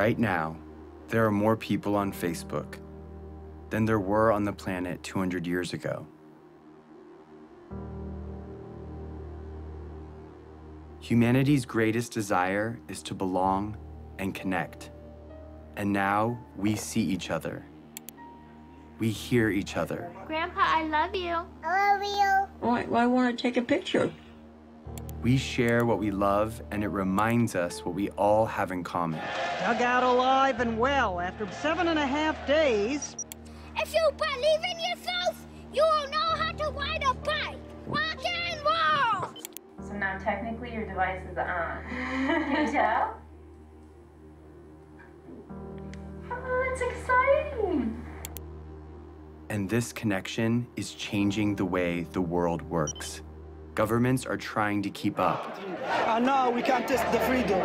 Right now, there are more people on Facebook than there were on the planet 200 years ago. Humanity's greatest desire is to belong and connect. And now we see each other. We hear each other. Grandpa, I love you. I love you. Well, I want to take a picture. We share what we love, and it reminds us what we all have in common. Dug out alive and well after 7.5 days. If you believe in yourself, you will know how to ride a bike. Rock and roll! So now technically your device is on. Can you tell? Oh, that's exciting! And this connection is changing the way the world works. Governments are trying to keep up. No, we can't test the freedom.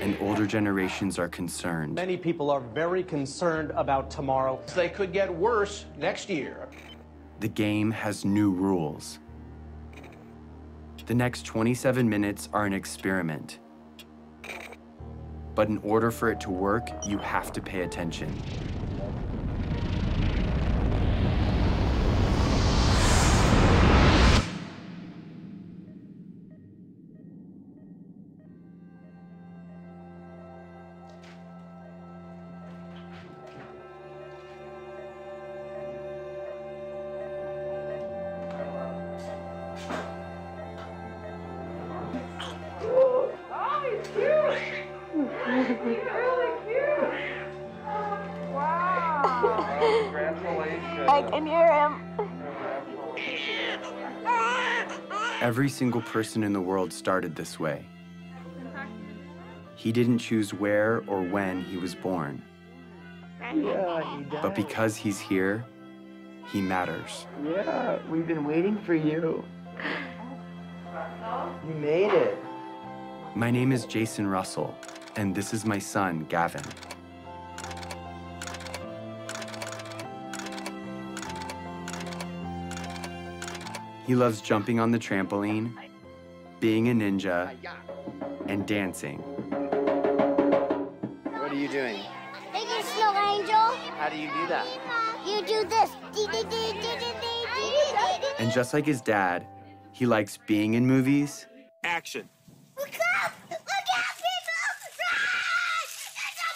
And older generations are concerned. Many people are very concerned about tomorrow. They could get worse next year. The game has new rules. The next 27 minutes are an experiment. But in order for it to work, you have to pay attention. I can hear him. Every single person in the world started this way. He didn't choose where or when he was born. Yeah, he died. But because he's here, he matters. Yeah, we've been waiting for you. You made it. My name is Jason Russell, and this is my son, Gavin. He loves jumping on the trampoline, being a ninja, and dancing. What are you doing? Making snow angel. How do you do that? You do this. And just like his dad, he likes being in movies. Action. Look up! Look out, people! Run! It's a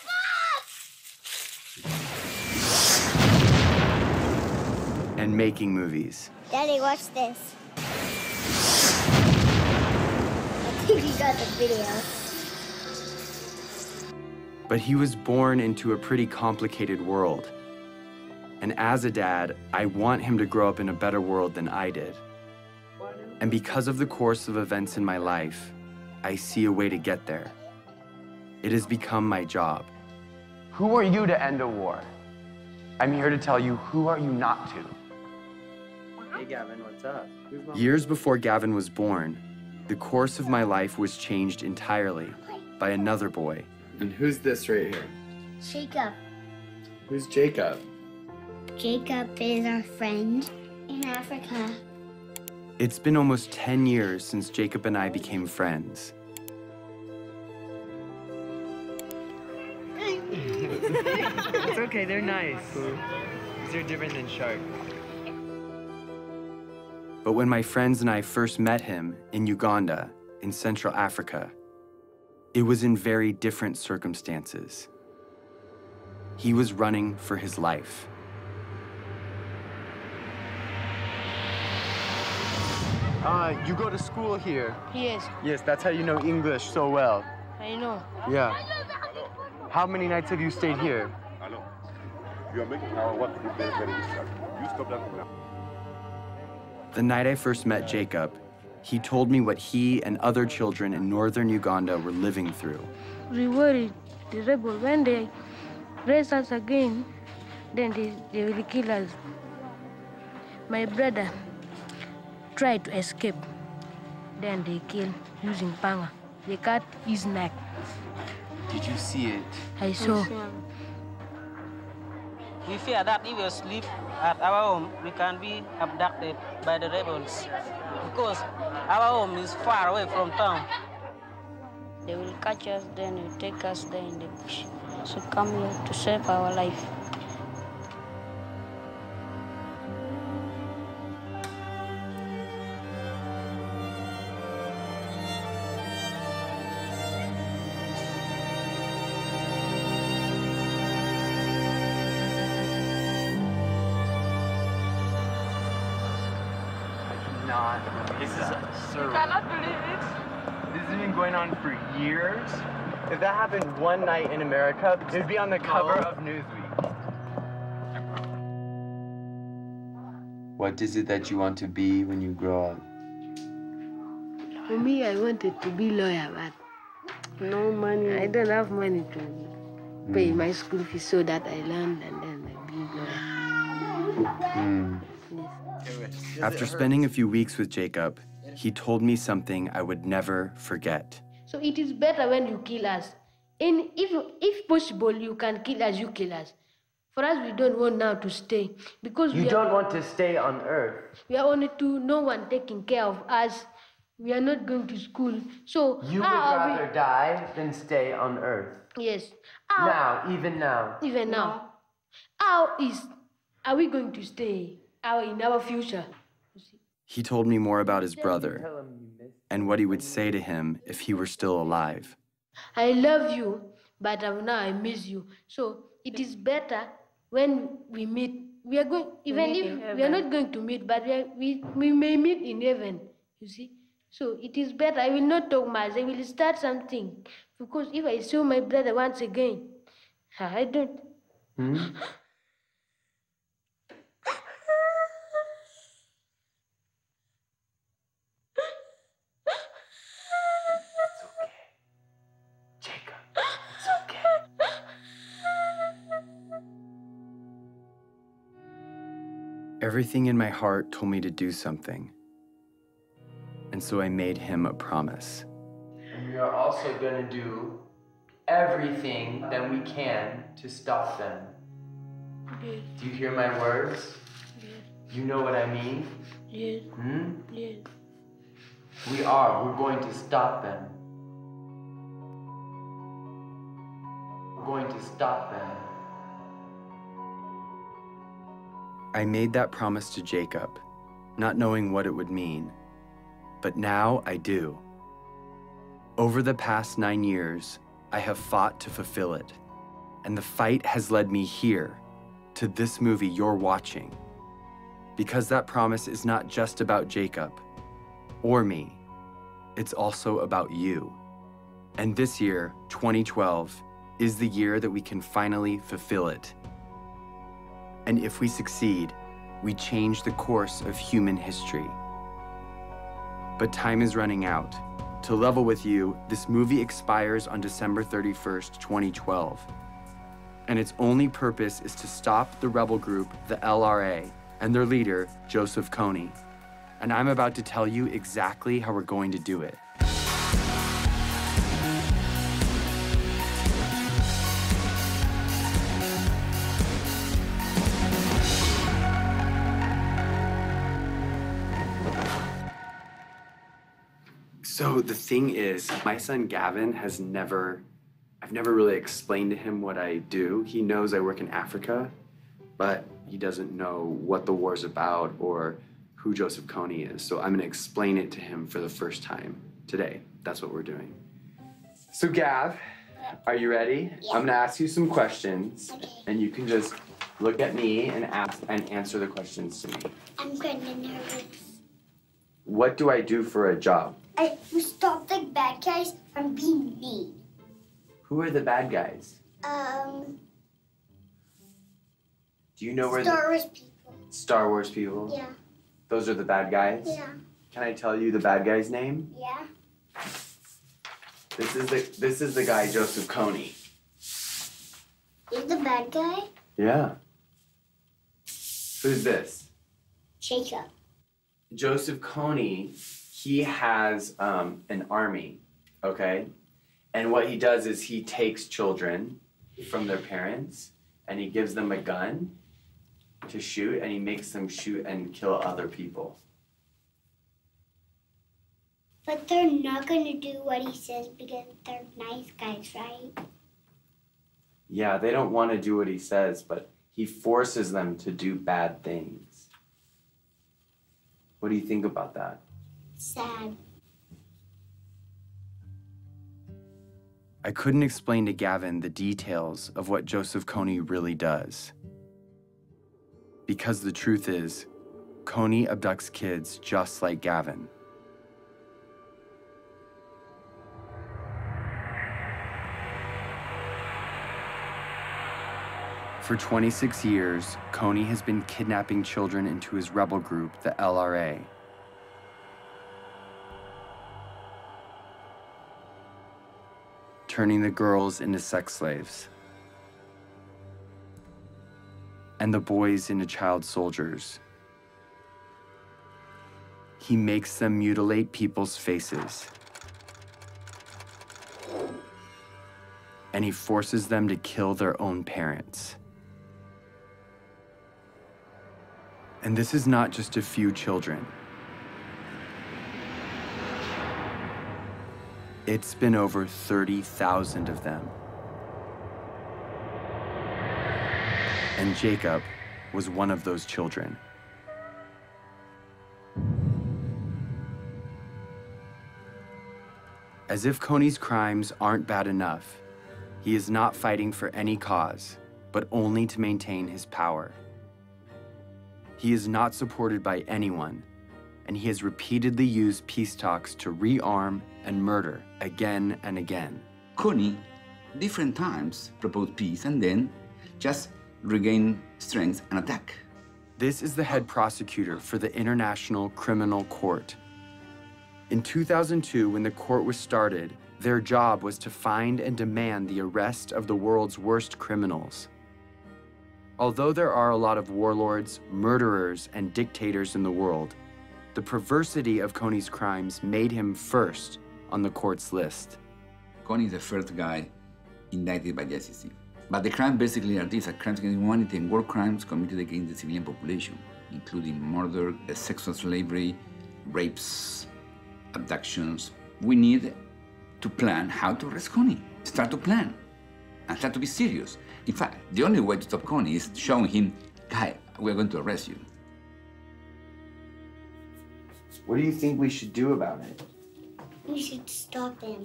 bomb! And making movies. Daddy, watch this. I think you got the video. But he was born into a pretty complicated world. And as a dad, I want him to grow up in a better world than I did. And because of the course of events in my life, I see a way to get there. It has become my job. Who are you to end a war? I'm here to tell you, who are you not to? Hey, Gavin, what's up? Years before Gavin was born, the course of my life was changed entirely by another boy. And who's this right here? Jacob. Who's Jacob? Jacob is our friend in Africa. It's been almost 10 years since Jacob and I became friends. It's okay, they're nice. They're different than sharks. But when my friends and I first met him in Uganda, in Central Africa, it was in very different circumstances. He was running for his life. You go to school here. Yes, Yes, that's how you know English so well. I know. Yeah. How many nights have you stayed here? Hello. You are making our work very, very difficult. You stop that now. The night I first met Jacob, he told me what he and other children in northern Uganda were living through. We worried the rebel when they raise us again, then they will kill us. My brother tried to escape. Then they kill using panga. They cut his neck. Did you see it? I saw. We fear that if we sleep at our home, we can be abducted by the rebels because our home is far away from town. They will catch us, then will take us there in the bush. So come here to save our life. This is You cannot believe it. This has been going on for years. If that happened one night in America, it would be on the cover of Newsweek. What is it that you want to be when you grow up? For me, I wanted to be lawyer, but no money. I don't have money to pay my school fees, so that I learned and then I be lawyer. After spending a few weeks with Jacob, he told me something I would never forget. So it is better when you kill us. And if possible, you can kill us, you kill us. For us, we don't want now to stay. Because you don't want to stay on Earth. We are only two, no one taking care of us. We are not going to school. So you would rather die than stay on Earth. Yes. Even now. Even now. Are we going to stay in our future? He told me more about his brother and what he would say to him if he were still alive. I love you, but now I miss you. So it is better when we meet. We are going, even if we are not going to meet, but we may meet in heaven, you see. So it is better. I will not talk much. I will start something. Because if I saw my brother once again, I don't. Everything in my heart told me to do something. And so I made him a promise. And we are also going to do everything that we can to stop them. Yes. Do you hear my words? Yes. You know what I mean? Yes. Yes. We're going to stop them. We're going to stop them. I made that promise to Jacob, not knowing what it would mean. But now I do. Over the past 9 years, I have fought to fulfill it. And the fight has led me here, to this movie you're watching. Because that promise is not just about Jacob or me. It's also about you. And this year, 2012, is the year that we can finally fulfill it. And if we succeed, we change the course of human history. But time is running out. To level with you, this movie expires on December 31st, 2012. And its only purpose is to stop the rebel group, the LRA, and their leader, Joseph Kony. And I'm about to tell you exactly how we're going to do it. So the thing is, my son Gavin I've never really explained to him what I do. He knows I work in Africa, but he doesn't know what the war's about or who Joseph Kony is. So I'm gonna explain it to him for the first time today. That's what we're doing. So Gav, are you ready? Yeah. I'm gonna ask you some questions, and you can just look at me and answer the questions to me. I'm kind of nervous. What do I do for a job? I stop the bad guys from being mean. Who are the bad guys? Do you know where Star Wars people. Star Wars people? Yeah. Those are the bad guys? Yeah. Can I tell you the bad guy's name? Yeah. This is the guy Joseph Kony. He's the bad guy? Yeah. Who's this? Jacob. Joseph Kony, he has an army, okay? And what he does is he takes children from their parents and he gives them a gun to shoot, and he makes them shoot and kill other people. But But they're not going to do what he says because they're nice guys, right? Yeah, they don't want to do what he says, but he forces them to do bad things. What do you think about that? Sad. I couldn't explain to Gavin the details of what Joseph Kony really does. Because the truth is, Kony abducts kids just like Gavin. For 26 years, Kony has been kidnapping children into his rebel group, the LRA. Turning the girls into sex slaves. And the boys into child soldiers. He makes them mutilate people's faces. And he forces them to kill their own parents. And this is not just a few children. It's been over 30,000 of them. And Jacob was one of those children. As if Kony's crimes aren't bad enough, he is not fighting for any cause, but only to maintain his power. He is not supported by anyone, and he has repeatedly used peace talks to rearm and murder again and again. Kony, different times, proposed peace and then just regain strength and attack. This is the head prosecutor for the International Criminal Court. In 2002, when the court was started, their job was to find and demand the arrest of the world's worst criminals. Although there are a lot of warlords, murderers, and dictators in the world, the perversity of Kony's crimes made him first on the court's list. Kony is the first guy indicted by the ICC. But the crimes basically are these: crimes against humanity and war crimes committed against the civilian population, including murder, sexual slavery, rapes, abductions. We need to plan how to arrest Kony. Start to plan and start to be serious. In fact, the only way to stop Kony is showing him, guy, we're going to arrest you. What do you think we should do about it? We should stop him.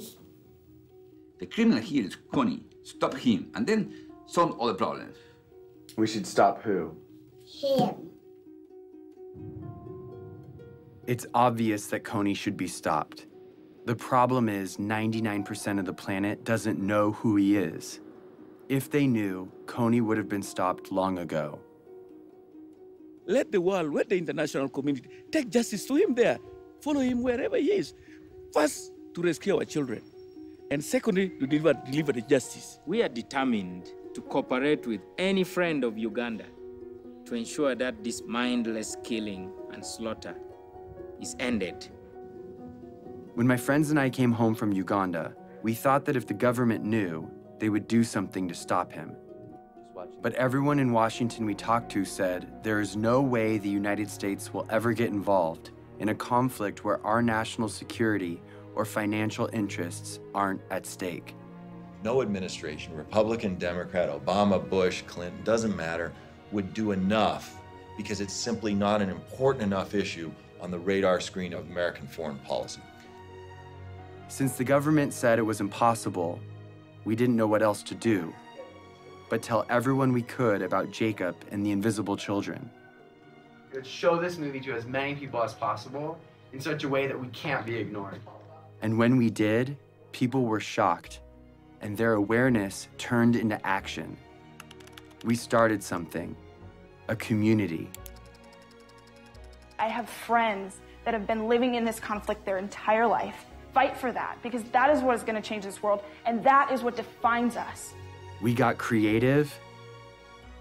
The criminal here is Kony. Stop him and then solve all the problems. We should stop who? Him. It's obvious that Kony should be stopped. The problem is 99% of the planet doesn't know who he is. If they knew, Kony would have been stopped long ago. Let the world, let the international community take justice to him there. Follow him wherever he is. First, to rescue our children. And secondly, to deliver the justice. We are determined to cooperate with any friend of Uganda to ensure that this mindless killing and slaughter is ended. When my friends and I came home from Uganda, we thought that if the government knew, they would do something to stop him. But everyone in Washington we talked to said there is no way the United States will ever get involved in a conflict where our national security or financial interests aren't at stake. No administration, Republican, Democrat, Obama, Bush, Clinton, doesn't matter, would do enough because it's simply not an important enough issue on the radar screen of American foreign policy. Since the government said it was impossible, we didn't know what else to do, but tell everyone we could about Jacob and the invisible children. Let's show this movie to as many people as possible in such a way that we can't be ignored. And when we did, people were shocked, and their awareness turned into action. We started something, a community. I have friends that have been living in this conflict their entire life. Fight for that, because that is what is going to change this world, and that is what defines us. We got creative,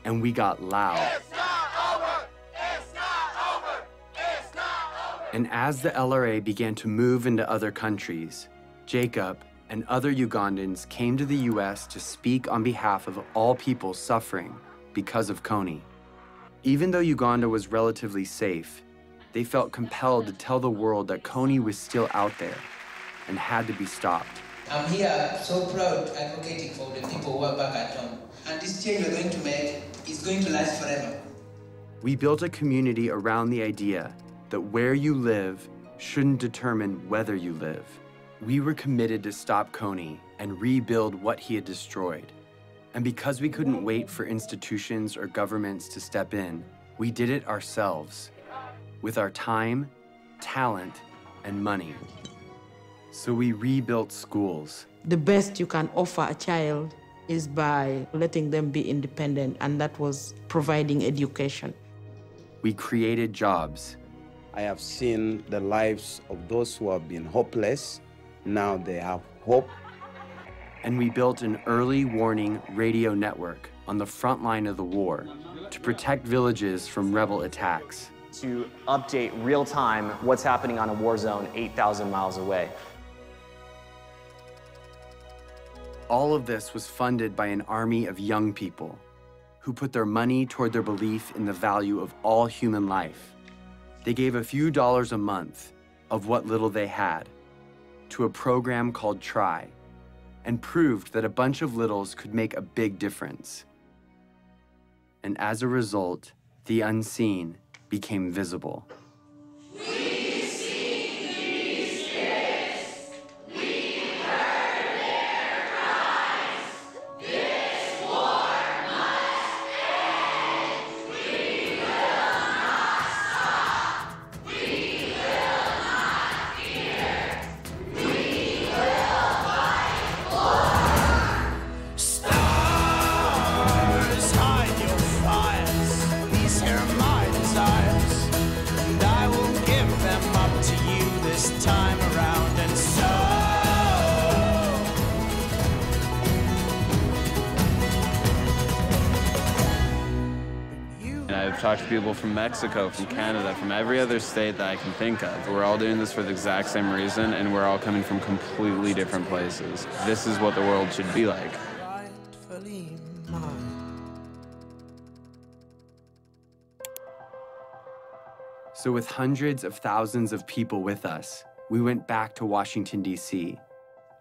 and we got loud. It's not over! It's not over! It's not over! And as the LRA began to move into other countries, Jacob and other Ugandans came to the US to speak on behalf of all people suffering because of Kony. Even though Uganda was relatively safe, they felt compelled to tell the world that Kony was still out there, and had to be stopped. I'm here so proud advocating for the people who are back at home. And this change we're going to make is going to last forever. We built a community around the idea that where you live shouldn't determine whether you live. We were committed to stop Kony and rebuild what he had destroyed. And because we couldn't wait for institutions or governments to step in, we did it ourselves, with our time, talent, and money. So we rebuilt schools. The best you can offer a child is by letting them be independent, and that was providing education. We created jobs. I have seen the lives of those who have been hopeless. Now they have hope. And we built an early warning radio network on the front line of the war to protect villages from rebel attacks. To update real time what's happening on a war zone 8,000 miles away. All of this was funded by an army of young people who put their money toward their belief in the value of all human life. They gave a few dollars a month of what little they had to a program called Try, and proved that a bunch of littles could make a big difference. And as a result, the unseen became visible. I've talked to people from Mexico, from Canada, from every other state that I can think of. We're all doing this for the exact same reason, and we're all coming from completely different places. This is what the world should be like. So with hundreds of thousands of people with us, we went back to Washington, D.C.,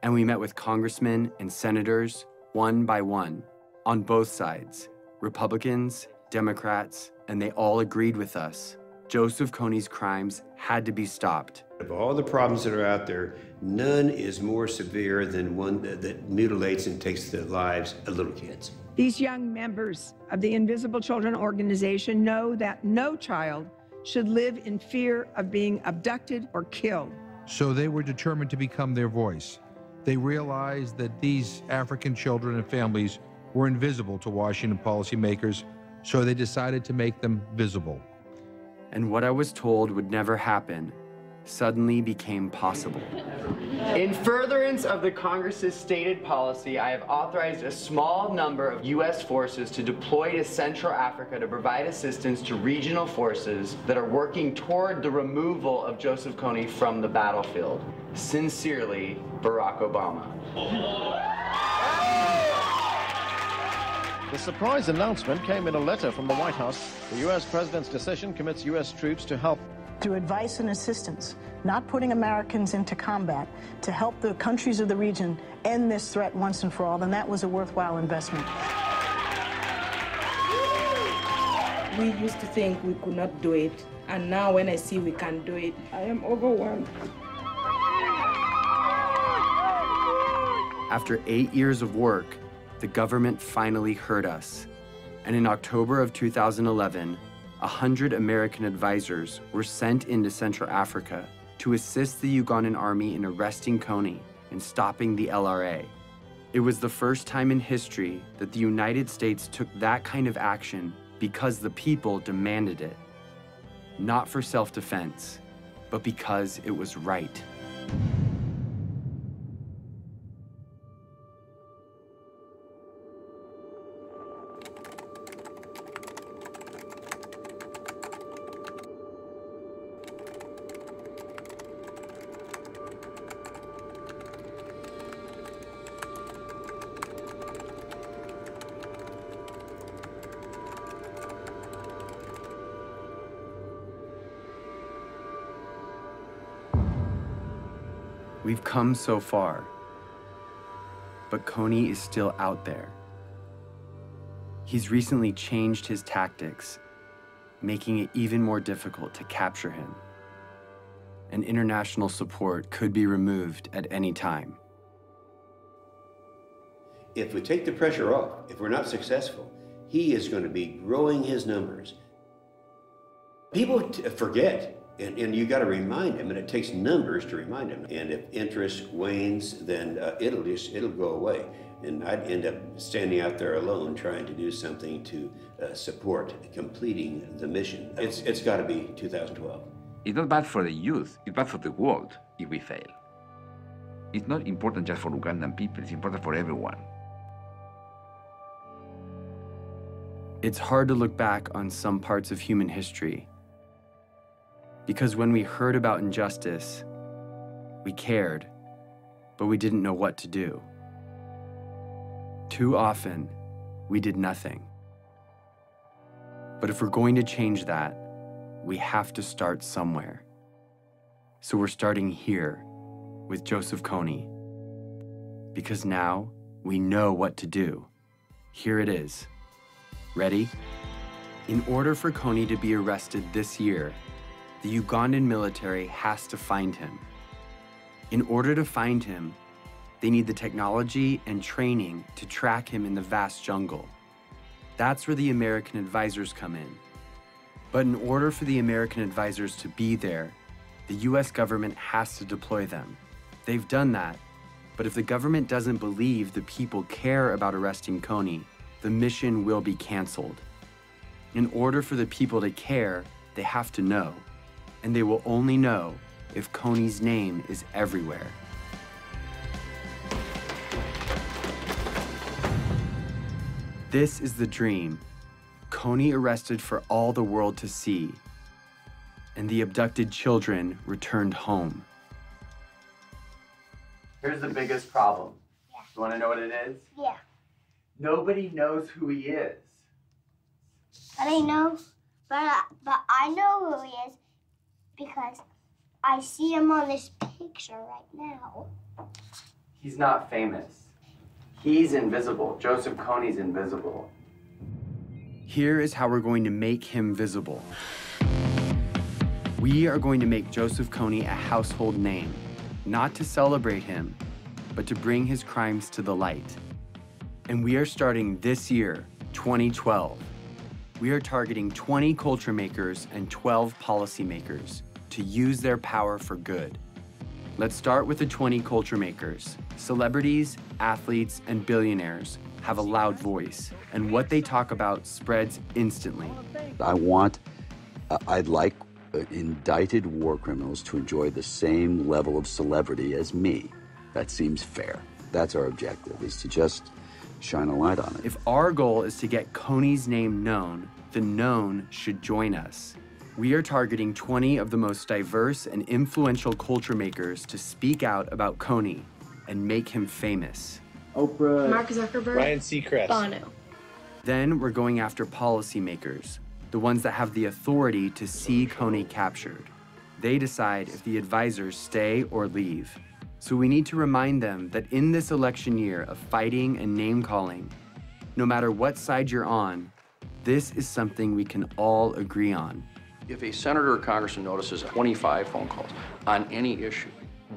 and we met with congressmen and senators, one by one, on both sides, Republicans, Democrats, and they all agreed with us. Joseph Kony's crimes had to be stopped. Of all the problems that are out there, none is more severe than one that mutilates and takes the lives of little kids. These young members of the Invisible Children organization know that no child should live in fear of being abducted or killed. So they were determined to become their voice. They realized that these African children and families were invisible to Washington policymakers, so they decided to make them visible. And what I was told would never happen suddenly became possible. In furtherance of the Congress's stated policy, I have authorized a small number of U.S. forces to deploy to Central Africa to provide assistance to regional forces that are working toward the removal of Joseph Kony from the battlefield. Sincerely, Barack Obama. The surprise announcement came in a letter from the White House. The U.S. president's decision commits U.S. troops to help. Through advice and assistance, not putting Americans into combat, to help the countries of the region end this threat once and for all, then that was a worthwhile investment. We used to think we could not do it, and now when I see we can do it, I am overwhelmed. After 8 years of work, the government finally heard us. And in October of 2011, 100 American advisors were sent into Central Africa to assist the Ugandan army in arresting Kony and stopping the LRA. It was the first time in history that the United States took that kind of action because the people demanded it. Not for self-defense, but because it was right. We've come so far, but Kony is still out there. He's recently changed his tactics, making it even more difficult to capture him. And international support could be removed at any time. If we take the pressure off, if we're not successful, he is going to be growing his numbers. People forget, and you got to remind them, and it takes numbers to remind them. And if interest wanes, then it'll go away. And I'd end up standing out there alone trying to do something to support completing the mission. It's got to be 2012. It's not bad for the youth, it's bad for the world if we fail. It's not important just for Ugandan people, it's important for everyone. It's hard to look back on some parts of human history, because when we heard about injustice, we cared, but we didn't know what to do. Too often, we did nothing. But if we're going to change that, we have to start somewhere. So we're starting here with Joseph Kony, because now we know what to do. Here it is. Ready? In order for Kony to be arrested this year, the Ugandan military has to find him. In order to find him, they need the technology and training to track him in the vast jungle. That's where the American advisors come in. But in order for the American advisors to be there, the US government has to deploy them. They've done that, but if the government doesn't believe the people care about arresting Kony, the mission will be canceled. In order for the people to care, they have to know, and they will only know if Kony's name is everywhere. This is the dream. Kony arrested for all the world to see, and the abducted children returned home. Here's the biggest problem. Yeah. You want to know what it is? Yeah. Nobody knows who he is. But I know who he is because I see him on this picture right now. He's not famous. He's invisible. Joseph Kony's invisible. Here is how we're going to make him visible. We are going to make Joseph Kony a household name, not to celebrate him, but to bring his crimes to the light. And we are starting this year, 2012. We are targeting 20 culture makers and 12 policymakers to use their power for good. Let's start with the 20 culture makers. Celebrities, athletes, and billionaires have a loud voice, and what they talk about spreads instantly. I'd like indicted war criminals to enjoy the same level of celebrity as me. That seems fair. That's our objective, is to just shine a light on it. If our goal is to get Kony's name known, the known should join us. We are targeting 20 of the most diverse and influential culture makers to speak out about Kony and make him famous. Oprah, Mark Zuckerberg, Ryan Seacrest, Bono. Then we're going after policymakers, the ones that have the authority to see Kony captured. They decide if the advisors stay or leave. So we need to remind them that in this election year of fighting and name-calling, no matter what side you're on, this is something we can all agree on. If a senator or congressman notices 25 phone calls on any issue,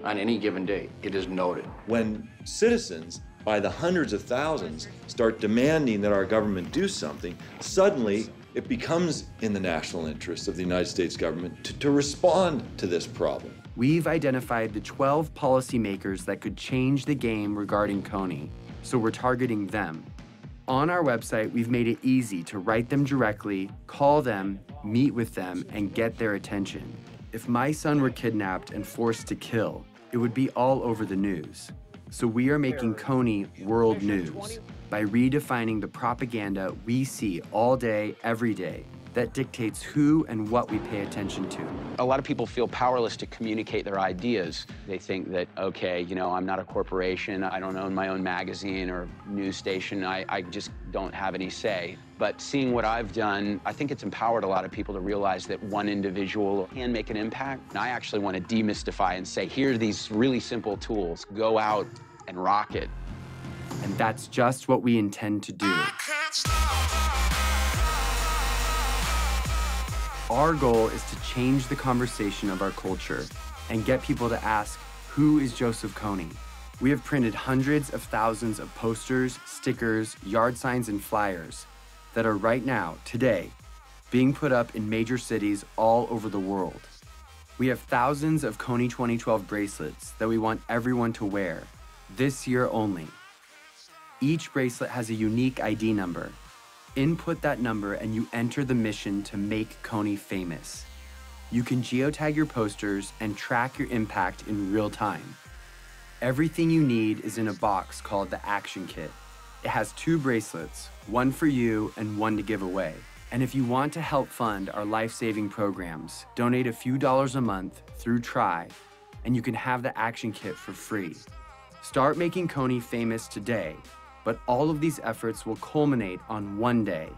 on any given day, it is noted. When citizens, by the hundreds of thousands, start demanding that our government do something, suddenly it becomes in the national interest of the United States government to respond to this problem. We've identified the 12 policymakers that could change the game regarding Kony, so we're targeting them. On our website, we've made it easy to write them directly, call them, meet with them, and get their attention. If my son were kidnapped and forced to kill, it would be all over the news. So we are making Kony world news by redefining the propaganda we see all day, every day, that dictates who and what we pay attention to. A lot of people feel powerless to communicate their ideas. They think that, okay, you know, I'm not a corporation, I don't own my own magazine or news station, I just don't have any say. But seeing what I've done, I think it's empowered a lot of people to realize that one individual can make an impact. And I actually want to demystify and say, here are these really simple tools. Go out and rock it. And that's just what we intend to do. Our goal is to change the conversation of our culture and get people to ask, who is Joseph Kony? We have printed hundreds of thousands of posters, stickers, yard signs, and flyers that are right now, today, being put up in major cities all over the world. We have thousands of Kony 2012 bracelets that we want everyone to wear, this year only. Each bracelet has a unique ID number. Input that number and you enter the mission to make Kony famous. You can geotag your posters and track your impact in real time. Everything you need is in a box called the Action Kit. It has 2 bracelets, one for you and one to give away. And if you want to help fund our life-saving programs, donate a few dollars a month through Try, and you can have the Action Kit for free. Start making Kony famous today. But all of these efforts will culminate on one day,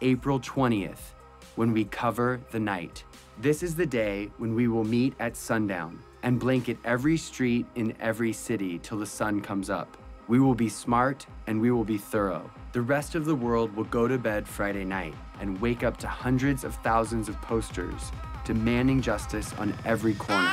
April 20th, when we cover the night. This is the day when we will meet at sundown and blanket every street in every city till the sun comes up. We will be smart and we will be thorough. The rest of the world will go to bed Friday night and wake up to hundreds of thousands of posters demanding justice on every corner.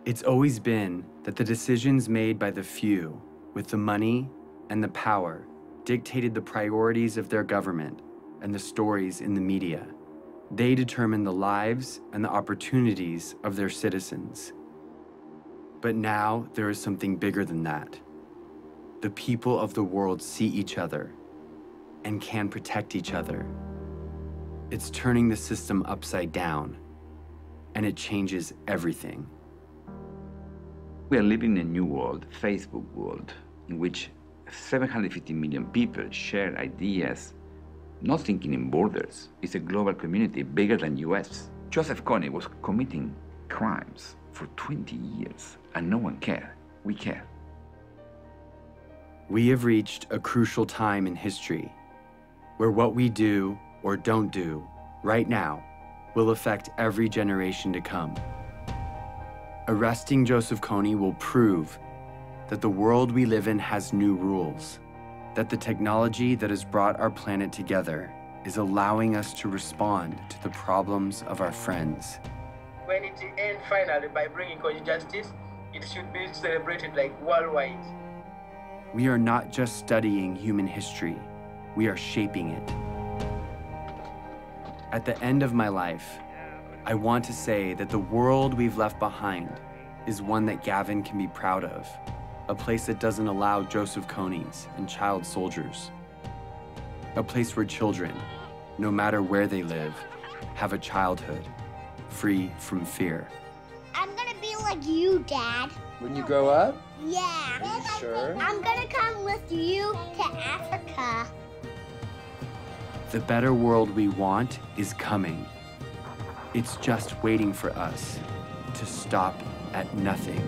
It's always been that the decisions made by the few, with the money and the power, dictated the priorities of their government and the stories in the media. They determine the lives and the opportunities of their citizens. But now there is something bigger than that. The people of the world see each other and can protect each other. It's turning the system upside down, and it changes everything. We are living in a new world, Facebook world, in which 750 million people share ideas, not thinking in borders. It's a global community bigger than US. Joseph Kony was committing crimes for 20 years, and no one cared. We care. We have reached a crucial time in history where what we do or don't do right now will affect every generation to come. Arresting Joseph Kony will prove that the world we live in has new rules, that the technology that has brought our planet together is allowing us to respond to the problems of our friends. When it ends finally by bringing Kony justice, it should be celebrated like worldwide. We are not just studying human history, we are shaping it. At the end of my life, I want to say that the world we've left behind is one that Gavin can be proud of, a place that doesn't allow Joseph Konys and child soldiers, a place where children, no matter where they live, have a childhood free from fear. I'm gonna be like you, Dad. When you grow up? Yeah. Are you sure? I'm gonna come with you to Africa. The better world we want is coming. It's just waiting for us to stop at nothing.